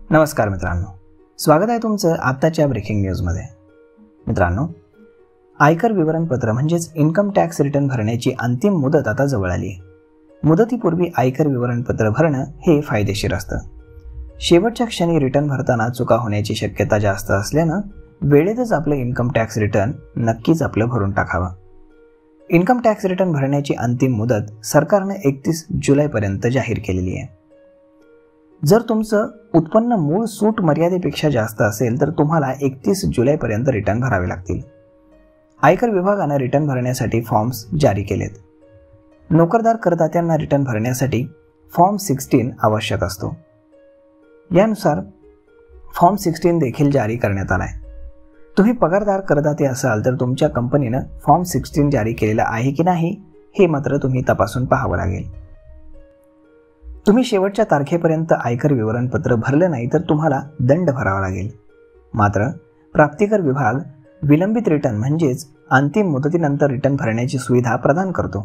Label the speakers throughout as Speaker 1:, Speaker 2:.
Speaker 1: नमस्कार मित्रांनो, स्वागत आहे तुमचं आत्ताच्या ब्रेकिंग न्यूजमध्ये। मित्रांनो, आयकर विवरणपत्र म्हणजेच इन्कम टॅक्स रिटर्न भरण्याची अंतिम मुदत आता जवळ आली आहे। मुदतीपूर्वी आयकर विवरणपत्र भरणं हे फायदेशीर असतं। शेवटच्या क्षणी रिटर्न भरताना चुका होण्याची शक्यता जास्त असल्यानं वेळेतच आपलं इन्कम टॅक्स रिटर्न नक्कीच आपलं भरून टाकावं। इन्कम टॅक्स रिटर्न भरण्याची अंतिम मुदत सरकारने 31 जुलैपर्यंत जाहीर केलेली आहे। जर तुमचं उत्पन्न मूळ सूट मर्यादेपेक्षा जास्त असेल तर तुम्हाला 31 जुलैपर्यंत रिटर्न भरावे लागतील। आयकर विभागाने रिटर्न भरण्यासाठी फॉर्म्स जारी केलेत। नोकरदार करदात्यांना रिटर्न भरण्यासाठी फॉर्म 16 आवश्यक असतो। यानुसार फॉर्म 16 देखील जारी करण्यात आला आहे। तुम्ही पगारदार करदाते असाल तर तुमच्या कंपनीनं फॉर्म 16 जारी केलेला आहे की नाही हे मात्र तुम्ही तपासून पाहावं लागेल। तुम्ही शेवटच्या तारखेपर्यंत आयकर विवरणपत्र भरलं नाही तर तुम्हाला दंड भरावा लागेल। मात्र प्राप्तिकर विभाग विलंबित रिटर्न म्हणजेच अंतिम मुदतीनंतर रिटर्न भरण्याची सुविधा प्रदान करतो,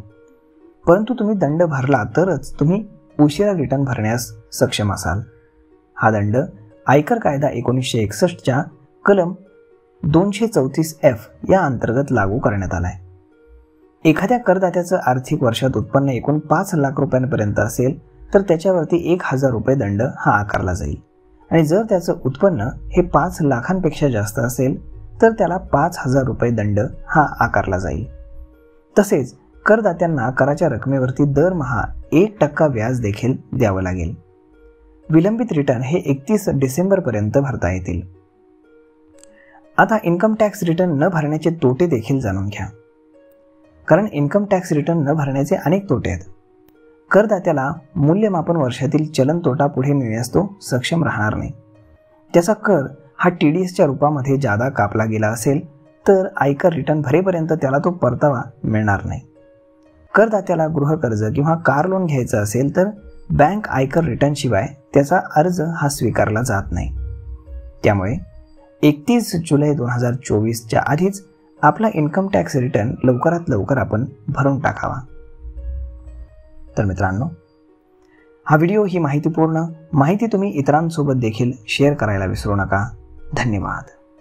Speaker 1: परंतु तुम्ही दंड भरला तरच तुम्ही उशिरा रिटर्न भरण्यास सक्षम असाल। हा दंड आयकर कायदा 1961च्या कलम 234F या अंतर्गत लागू करण्यात आला आहे। एखाद्या करदात्याचं आर्थिक वर्षात उत्पन्न एकूण 5 लाख रुपयांपर्यंत असेल तर त्याच्यावरती 1000 रुपये दंड हा आकारला जाईल आणि जर त्याचं उत्पन्न हे 5 लाखांपेक्षा जास्त असेल तर त्याला 5000 रुपये दंड हा आकारला जाईल। तसेच करदात्यांना कराच्या रकमेवरती दरमहा 1% व्याज देखील द्यावं लागेल। विलंबित रिटर्न हे 31 डिसेंबरपर्यंत भरता येतील। आता इन्कम टॅक्स रिटर्न न भरण्याचे तोटे देखील जाणून घ्या, कारण इन्कम टॅक्स रिटर्न न भरण्याचे अनेक तोटे आहेत। करदात्याला मूल्यमापन वर्षातील चलन तोटा पुढे नेण्यास तो सक्षम राहणार नाही। त्याचा कर हा TDSच्या रूपामध्ये जादा कापला गेला असेल तर आयकर रिटर्न भरेपर्यंत त्याला तो परतावा मिळणार नाही। करदात्याला गृहकर्ज किंवा कार लोन घ्यायचं असेल तर बँक आयकर रिटर्न शिवाय त्याचा अर्ज हा स्वीकारला जात नाही। त्यामुळे 31 जुलै 2024च्या आधीच आपला इन्कम टॅक्स रिटर्न लवकरात लवकर आपण भरून टाकावा। तर मित्रांनो, हा व्हिडिओ ही माहितीपूर्ण माहिती तुम्ही इतरांसोबत देखील शेअर करायला विसरू नका। धन्यवाद।